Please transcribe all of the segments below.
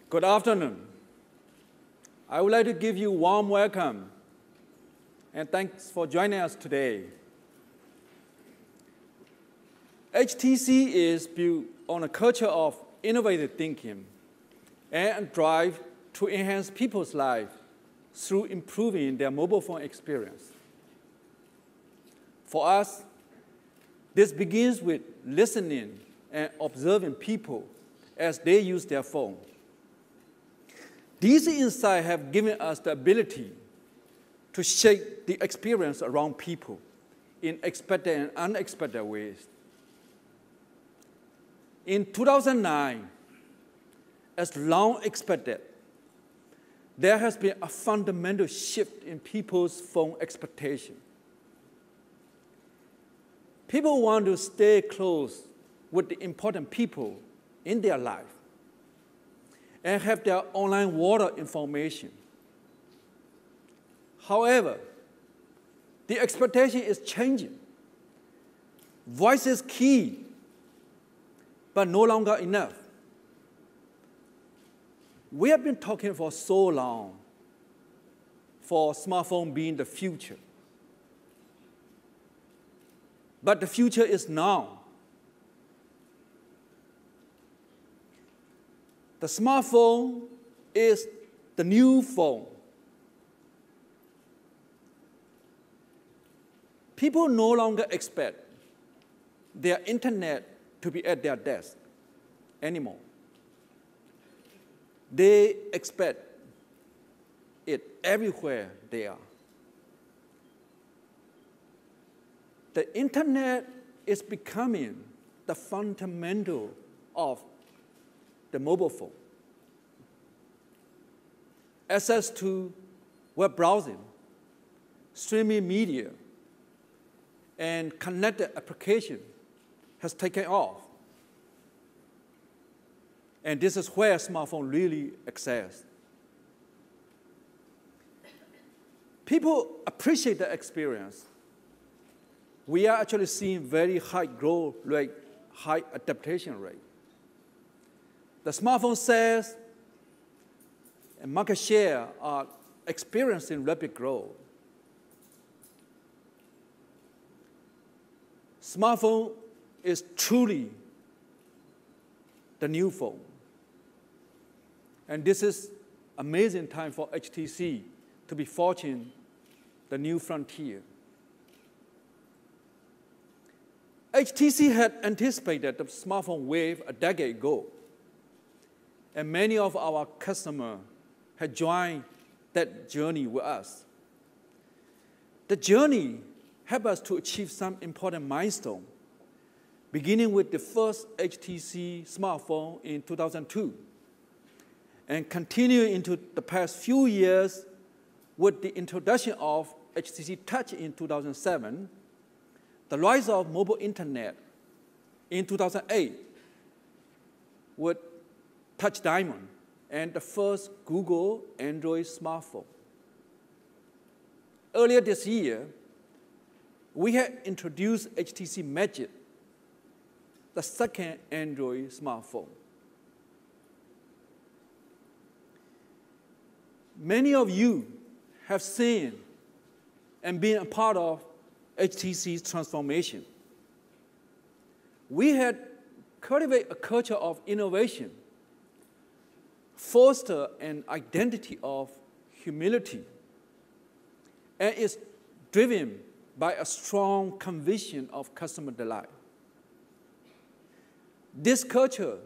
Good afternoon. I would like to give you a warm welcome and thanks for joining us today. HTC is built on a culture of innovative thinking and a drive to enhance people's lives through improving their mobile phone experience. For us, this begins with listening and observing people as they use their phone. These insights have given us the ability to shape the experience around people in expected and unexpected ways. In 2009, as long expected, there has been a fundamental shift in people's phone expectation. People want to stay close with the important people in their life and have their online water information. However, the expectation is changing. Voice is key, but no longer enough. We have been talking for so long for smartphone being the future. But the future is now. The smartphone is the new phone. People no longer expect their internet to be at their desk anymore. They expect it everywhere they are. The internet is becoming the fundamental of the mobile phone. Access to web browsing, streaming media, and connected application has taken off. And this is where smartphone really excels. People appreciate the experience. We are actually seeing very high growth rate, high adaptation rate. The smartphone sales and market share are experiencing rapid growth. Smartphone is truly the new phone. And this is amazing time for HTC to be forging the new frontier. HTC had anticipated the smartphone wave a decade ago, and many of our customers had joined that journey with us. The journey helped us to achieve some important milestones, beginning with the first HTC smartphone in 2002, and continuing into the past few years with the introduction of HTC Touch in 2007, the rise of mobile internet in 2008 with Touch Diamond, and the first Google Android smartphone. Earlier this year, we had introduced HTC Magic, the second Android smartphone. Many of you have seen and been a part of HTC's transformation. We had cultivated a culture of innovation, foster an identity of humility, and is driven by a strong conviction of customer delight. This culture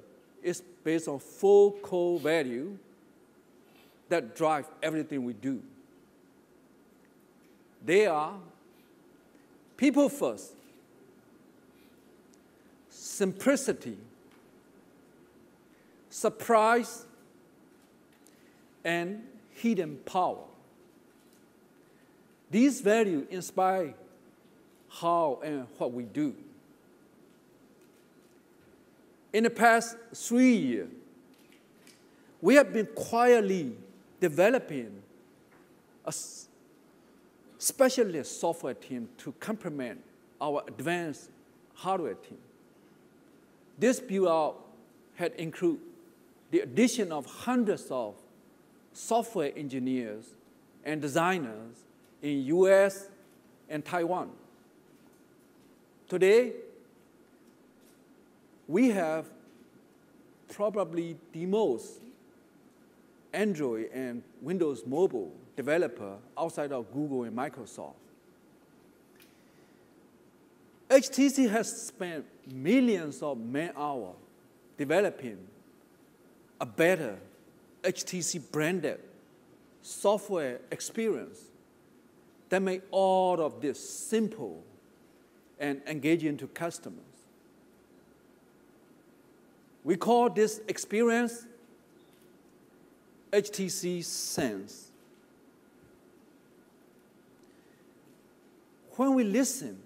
is based on 4 core values that drive everything we do. They are people first, simplicity, surprise, and hidden power. These values inspire how and what we do. In the past 3 years, we have been quietly developing a specialist software team to complement our advanced hardware team. This build-out had included the addition of hundreds of software engineers and designers in US and Taiwan. Today, we have probably the most Android and Windows Mobile developer outside of Google and Microsoft. HTC has spent millions of man-hours developing a better HTC branded software experience that make all of this simple and engaging to customers. We call this experience HTC Sense. When we listen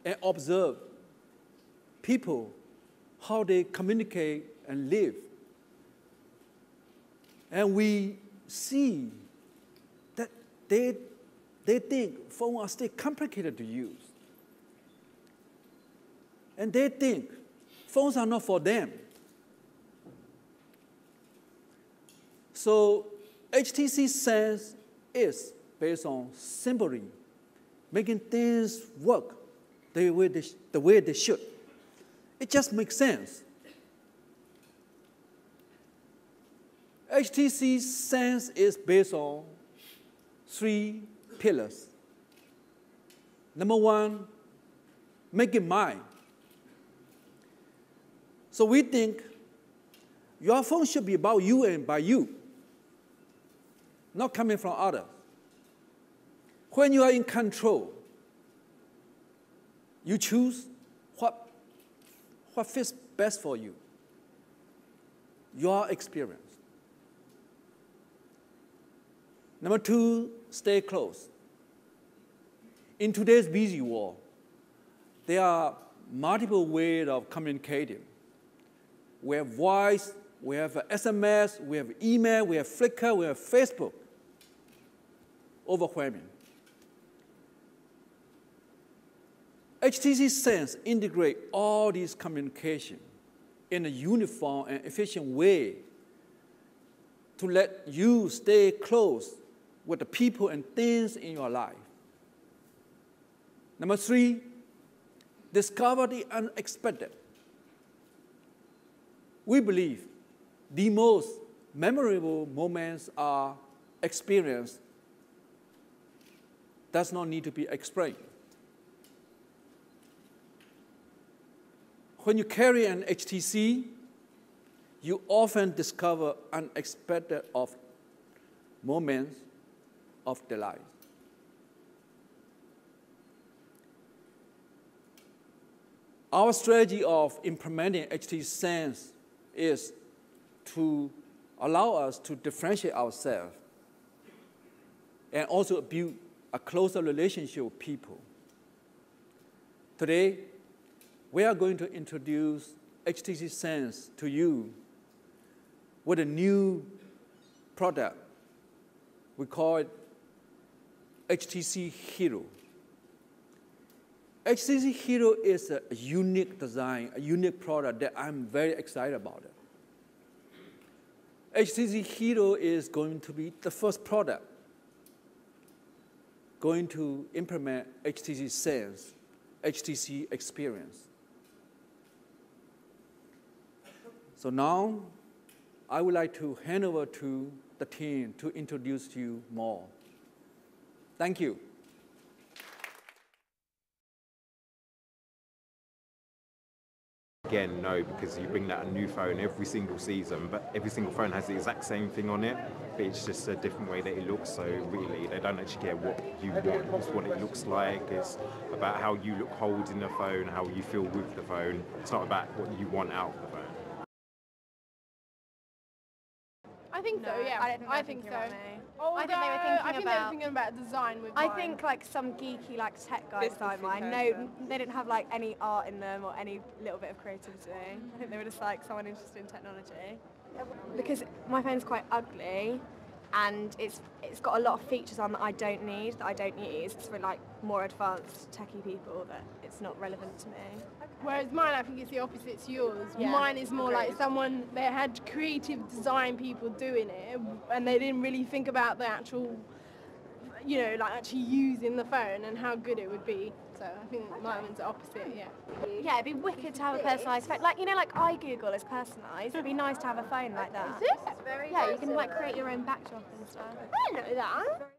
and observe people, how they communicate and live, and we see that they think phones are still complicated to use. And they think phones are not for them. So HTC Sense is based on simply making things work the way they should. It just makes sense. HTC Sense is based on 3 pillars. Number 1, make it mine. So we think your phone should be about you and by you, not coming from others. When you are in control, you choose what fits best for you, your experience. Number 2, stay close. In today's busy world, there are multiple ways of communicating. We have voice, we have SMS, we have email, we have Flickr, we have Facebook. Overwhelming. HTC Sense integrates all these communication in a uniform and efficient way to let you stay close with the people and things in your life. Number 3, discover the unexpected. We believe the most memorable moments are experienced does not need to be explained. When you carry an HTC, you often discover unexpected moments of delight. Our strategy of implementing HTC Sense is to allow us to differentiate ourselves and also build a closer relationship with people. Today, we are going to introduce HTC Sense to you with a new product. We call it HTC Hero. HTC Hero is a unique design, a unique product that I'm very excited about it. HTC Hero is going to be the first product going to implement HTC Sense, HTC experience. So now, I would like to hand over to the team to introduce to you more. Thank you. Again, no, because you bring out a new phone every single season, but every single phone has the exact same thing on it, but it's just a different way that it looks. So really, they don't actually care what you want, it's what it looks like. It's about how you look holding the phone, how you feel with the phone. It's not about what you want out of the phone. I think so, yeah. I think so. Although, I think they were thinking about design with I mine. think like some geeky like tech guys Business like mine. No, person. they didn't have like any art in them or any little bit of creativity. I think they were just like someone interested in technology. Because my phone's quite ugly, and it's got a lot of features on that I don't need, that I don't use. It's for like more advanced techie people that it's not relevant to me. Whereas mine, I think it's the opposite to yours. Yeah, Mine is more like agreed. they had creative design people doing it, and they didn't really think about the actual, you know, like actually using the phone and how good it would be. So I think mine is the opposite, yeah. Yeah, it'd be wicked to have a personalised phone. Like, you know, like iGoogle is personalised. It'd be nice to have a phone like that. Is it? Yeah, you can like create your own backdrop and stuff. I know that.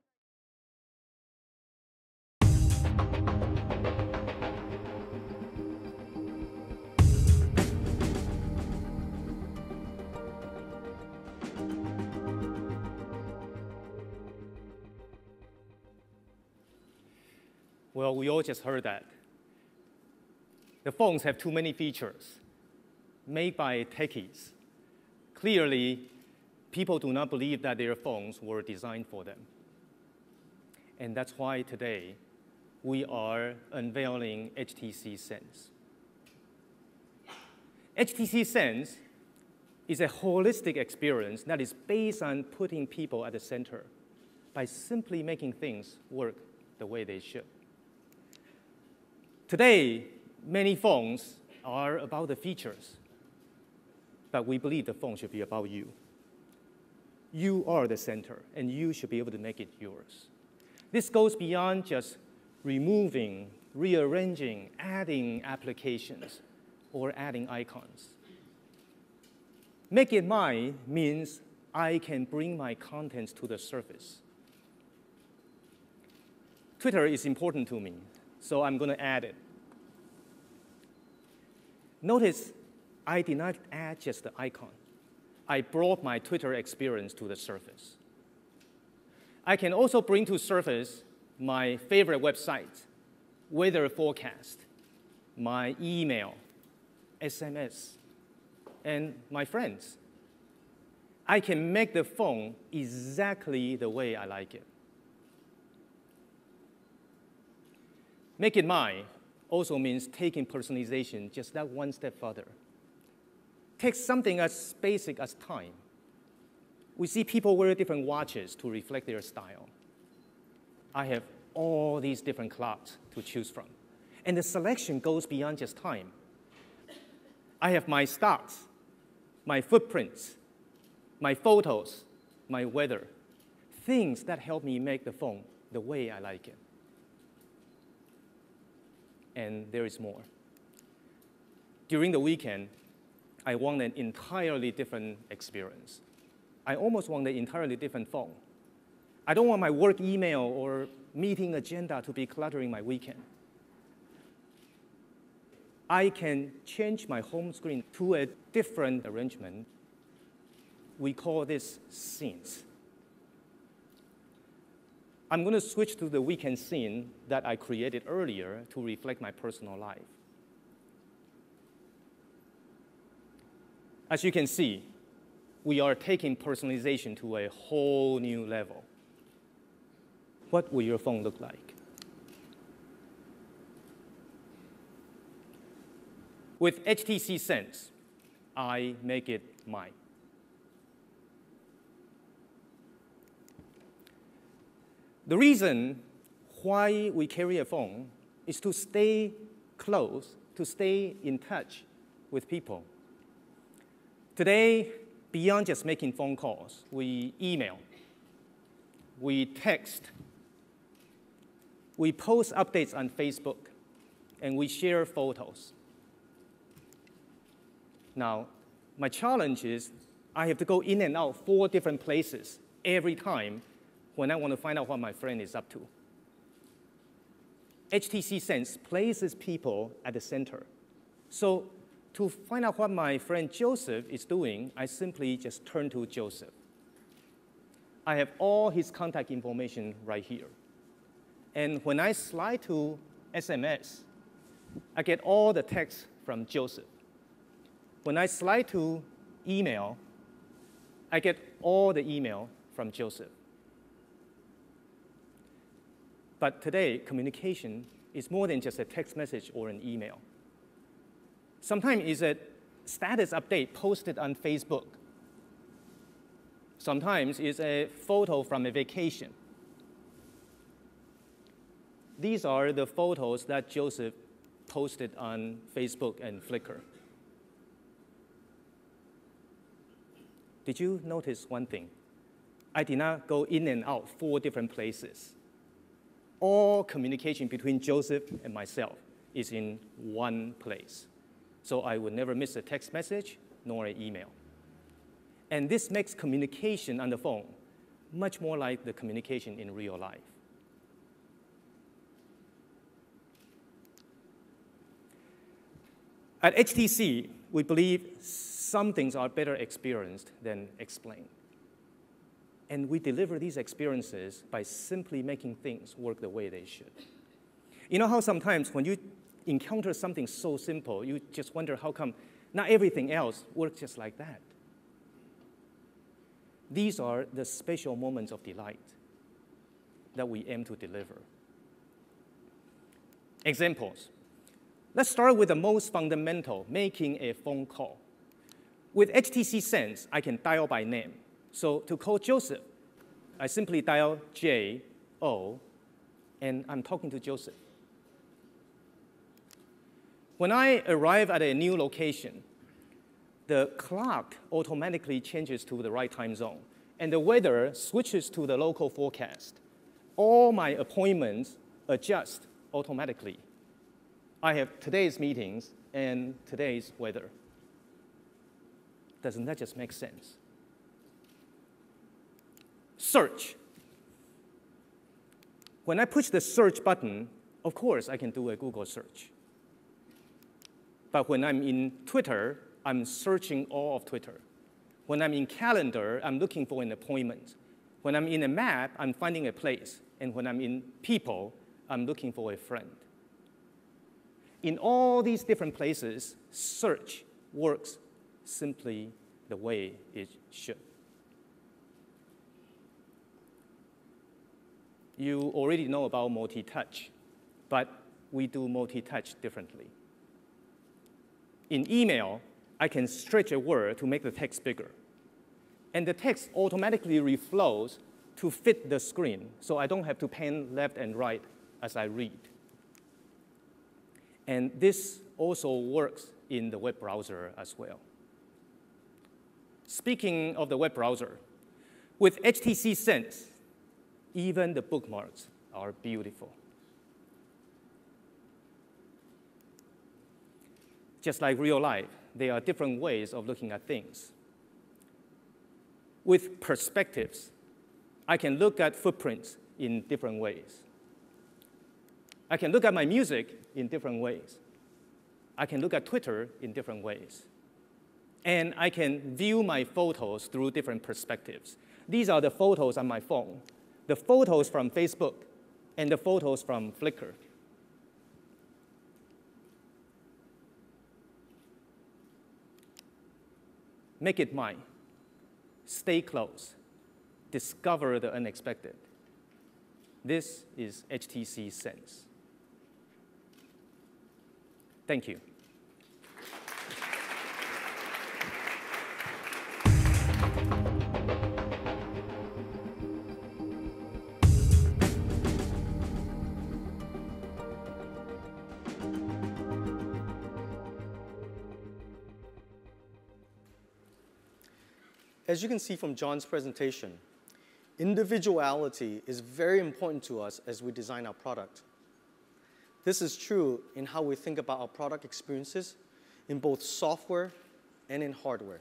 Well, we all just heard that. The phones have too many features made by techies. Clearly, people do not believe that their phones were designed for them. And that's why today we are unveiling HTC Sense. HTC Sense is a holistic experience that is based on putting people at the center by simply making things work the way they should. Today, many phones are about the features, but we believe the phone should be about you. You are the center, and you should be able to make it yours. This goes beyond just removing, rearranging, adding applications, or adding icons. Make it mine means I can bring my contents to the surface. Twitter is important to me, so I'm going to add it. Notice I did not add just the icon. I brought my Twitter experience to the surface. I can also bring to surface my favorite website, weather forecast, my email, SMS, and my friends. I can make the phone exactly the way I like it. Make it mine also means taking personalization just that one step further. Take something as basic as time. We see people wear different watches to reflect their style. I have all these different clocks to choose from. And the selection goes beyond just time. I have my stocks, my footprints, my photos, my weather, things that help me make the phone the way I like it. And there is more. During the weekend, I want an entirely different experience. I almost want an entirely different phone. I don't want my work email or meeting agenda to be cluttering my weekend. I can change my home screen to a different arrangement. We call this scenes. I'm going to switch to the weekend scene that I created earlier to reflect my personal life. As you can see, we are taking personalization to a whole new level. What will your phone look like? With HTC Sense, I make it mine. The reason why we carry a phone is to stay close, to stay in touch with people. Today, beyond just making phone calls, we email, we text, we post updates on Facebook, and we share photos. Now, my challenge is I have to go in and out 4 different places every time when I want to find out what my friend is up to. HTC Sense places people at the center. So to find out what my friend Joseph is doing, I simply just turn to Joseph. I have all his contact information right here. And when I slide to SMS, I get all the text from Joseph. When I slide to email, I get all the email from Joseph. But today, communication is more than just a text message or an email. Sometimes it's a status update posted on Facebook. Sometimes it's a photo from a vacation. These are the photos that Joseph posted on Facebook and Flickr. Did you notice one thing? I did not go in and out 4 different places. All communication between Joseph and myself is in one place. So I would never miss a text message nor an email. And this makes communication on the phone much more like the communication in real life. At HTC, we believe some things are better experienced than explained. And we deliver these experiences by simply making things work the way they should. You know how sometimes when you encounter something so simple, you just wonder how come not everything else works just like that? These are the special moments of delight that we aim to deliver. Examples. Let's start with the most fundamental, making a phone call. With HTC Sense, I can dial by name. So to call Joseph, I simply dial J-O, and I'm talking to Joseph. When I arrive at a new location, the clock automatically changes to the right time zone, and the weather switches to the local forecast. All my appointments adjust automatically. I have today's meetings and today's weather. Doesn't that just make sense? Search. When I push the search button, of course I can do a Google search. But when I'm in Twitter, I'm searching all of Twitter. When I'm in calendar, I'm looking for an appointment. When I'm in a map, I'm finding a place. And when I'm in people, I'm looking for a friend. In all these different places, search works simply the way it should. You already know about multi-touch, but we do multi-touch differently. In email, I can stretch a word to make the text bigger. And the text automatically reflows to fit the screen, so I don't have to pan left and right as I read. And this also works in the web browser as well. Speaking of the web browser, with HTC Sense, even the bookmarks are beautiful. Just like real life, there are different ways of looking at things. With perspectives, I can look at footprints in different ways. I can look at my music in different ways. I can look at Twitter in different ways. And I can view my photos through different perspectives. These are the photos on my phone, the photos from Facebook, and the photos from Flickr. Make it mine. Stay close. Discover the unexpected. This is HTC Sense. Thank you. As you can see from John's presentation, individuality is very important to us as we design our product. This is true in how we think about our product experiences in both software and in hardware.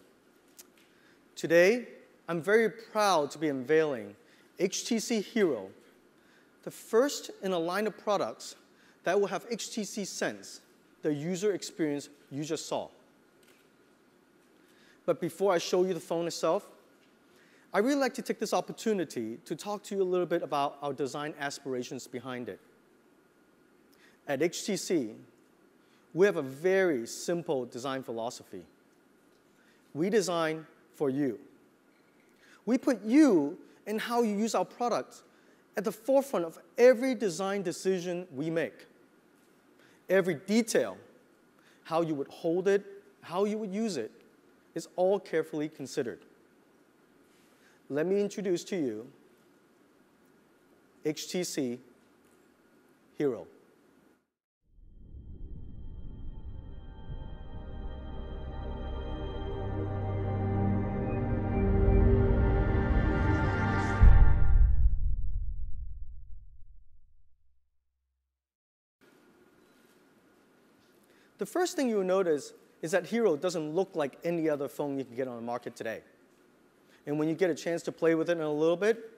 Today, I'm very proud to be unveiling HTC Hero, the first in a line of products that will have HTC Sense, the user experience you just saw. But before I show you the phone itself, I really like to take this opportunity to talk to you a little bit about our design aspirations behind it. At HTC, we have a very simple design philosophy. We design for you. We put you and how you use our product at the forefront of every design decision we make. Every detail, how you would hold it, how you would use it, is all carefully considered. let me introduce to you HTC Hero. The first thing you'll notice is that Hero doesn't look like any other phone you can get on the market today. And when you get a chance to play with it in a little bit,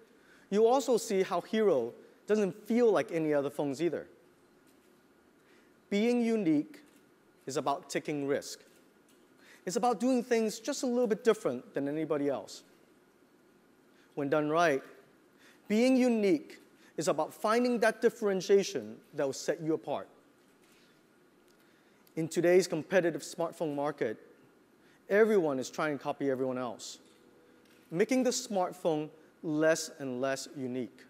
you also see how Hero doesn't feel like any other phones either. Being unique is about taking risk. It's about doing things just a little bit different than anybody else. When done right, being unique is about finding that differentiation that will set you apart. In today's competitive smartphone market, everyone is trying to copy everyone else, making the smartphone less and less unique.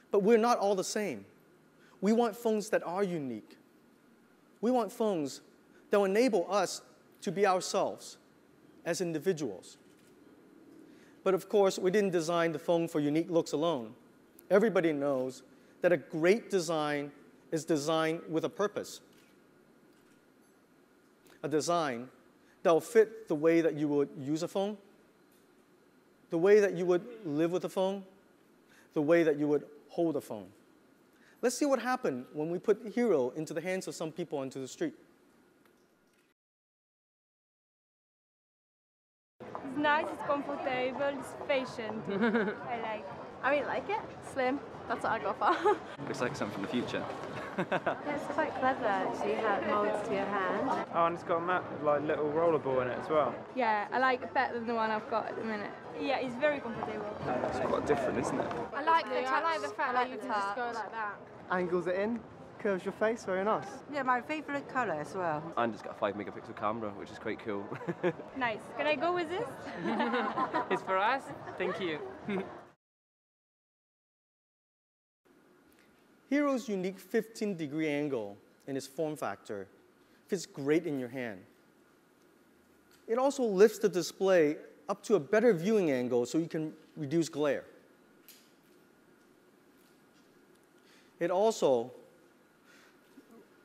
But we're not all the same. We want phones that are unique. We want phones that will enable us to be ourselves as individuals. But of course, we didn't design the phone for unique looks alone. Everybody knows that a great design is designed with a purpose. A design that will fit the way that you would use a phone, the way that you would live with a phone, the way that you would hold a phone. Let's see what happened when we put Hero into the hands of some people onto the street. It's nice, it's comfortable, it's patient. I like it. Slim. That's what I go for. Looks like something from the future. Yeah, it's quite clever actually how it molds to your hand. Oh, and it's got a little roller ball in it as well. Yeah, I like it better than the one I've got at the minute. Yeah, it's very comfortable. It's quite different, isn't it? I like the fact that you can just go like that. Angles it in, curves your face, very nice. Yeah, my favourite colour as well. And it's got a 5 megapixel camera, which is quite cool. Nice. Can I go with this? It's for us. Thank you. Hero's unique 15-degree angle in its form factor fits great in your hand. It also lifts the display up to a better viewing angle so you can reduce glare. It also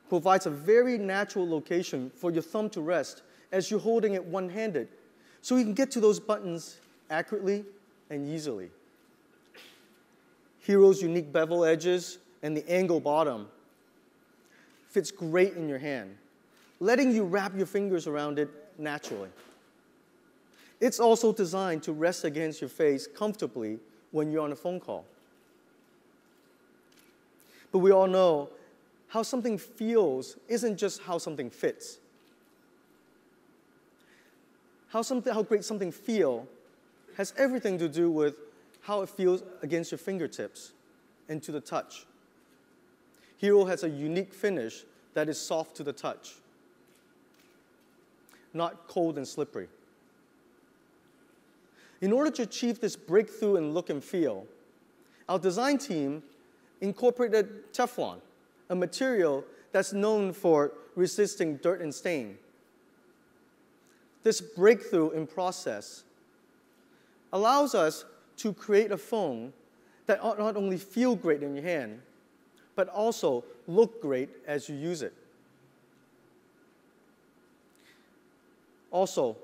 provides a very natural location for your thumb to rest as you're holding it one-handed, so you can get to those buttons accurately and easily. Hero's unique bevel edges and the angle bottom fits great in your hand, letting you wrap your fingers around it naturally. It's also designed to rest against your face comfortably when you're on a phone call. But we all know how something feels isn't just how something fits. How great something feels has everything to do with how it feels against your fingertips and to the touch. Hero has a unique finish that is soft to the touch, not cold and slippery. In order to achieve this breakthrough in look and feel, our design team incorporated Teflon, a material that's known for resisting dirt and stain. This breakthrough in process allows us to create a phone that not only feel great in your hand, but also look great as you use it. Also,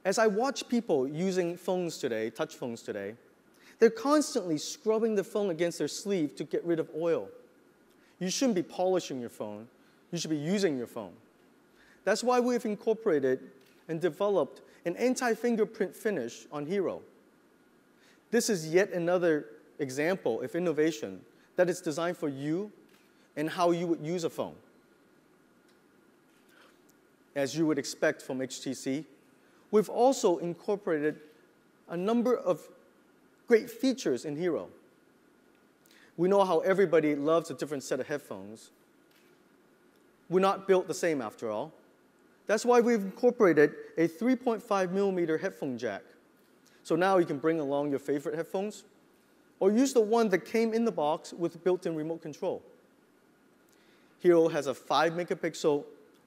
as I watch people using phones today, touch phones today, they're constantly scrubbing the phone against their sleeve to get rid of oil. You shouldn't be polishing your phone. You should be using your phone. That's why we've incorporated and developed an anti-fingerprint finish on Hero. This is yet another example of innovation that is designed for you and how you would use a phone. As you would expect from HTC, we've also incorporated a number of great features in Hero. We know how everybody loves a different set of headphones. We're not built the same after all. That's why we've incorporated a 3.5mm headphone jack. So now you can bring along your favorite headphones or use the one that came in the box with built-in remote control. Hero has a 5-megapixel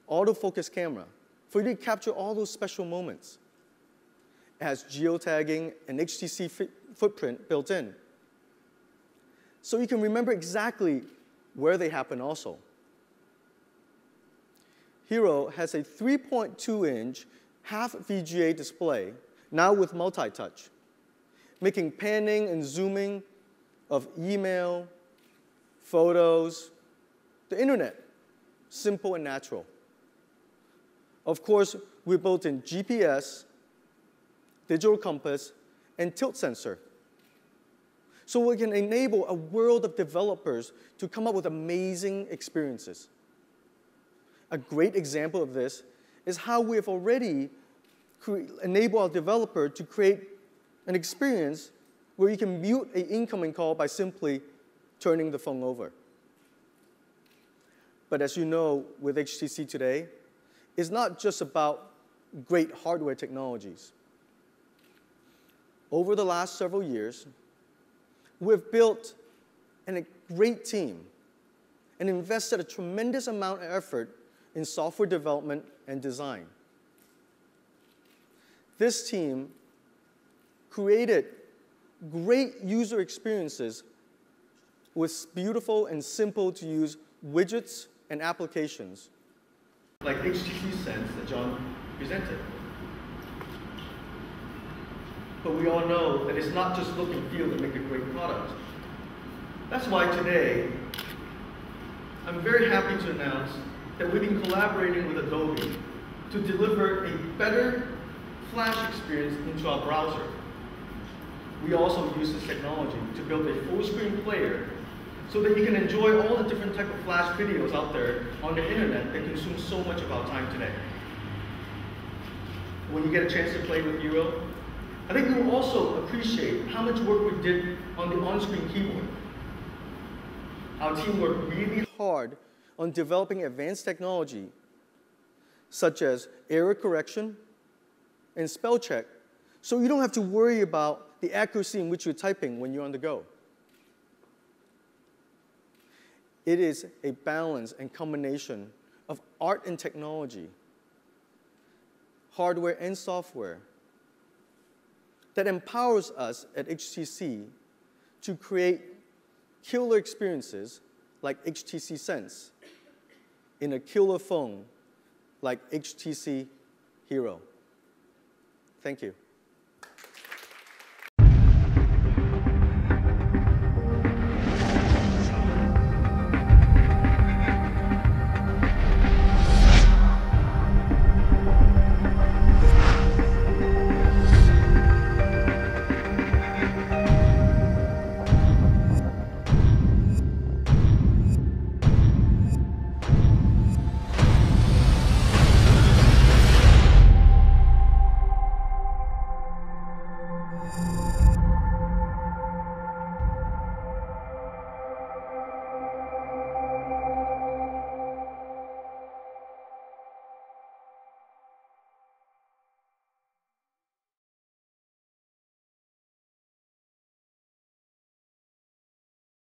autofocus camera for you to capture all those special moments. It has geotagging and HTC footprint built in. So you can remember exactly where they happen also. Hero has a 3.2-inch half VGA display, now with multi-touch, making panning and zooming of email, photos, the internet, simple and natural. Of course, we built in GPS, digital compass, and tilt sensor. So we can enable a world of developers to come up with amazing experiences. A great example of this is how we have already enabled our developer to create an experience where you can mute an incoming call by simply turning the phone over. But as you know, with HTC today, it's not just about great hardware technologies. Over the last several years, we've built a great team and invested a tremendous amount of effort in software development and design. This team created great user experiences with beautiful and simple to use widgets and applications, like HTC Sense that John presented. But we all know that it's not just look and feel that make a great product. That's why today, I'm very happy to announce that we've been collaborating with Adobe to deliver a better Flash experience into our browser. We also use this technology to build a full-screen player so that you can enjoy all the different types of Flash videos out there on the internet that consume so much of our time today. When you get a chance to play with Hero, I think you will also appreciate how much work we did on the on-screen keyboard. Our team worked really hard on developing advanced technology, such as error correction and spell check, so you don't have to worry about the accuracy in which you're typing when you're on the go. It is a balance and combination of art and technology, hardware and software, that empowers us at HTC to create killer experiences like HTC Sense in a killer phone like HTC Hero. Thank you.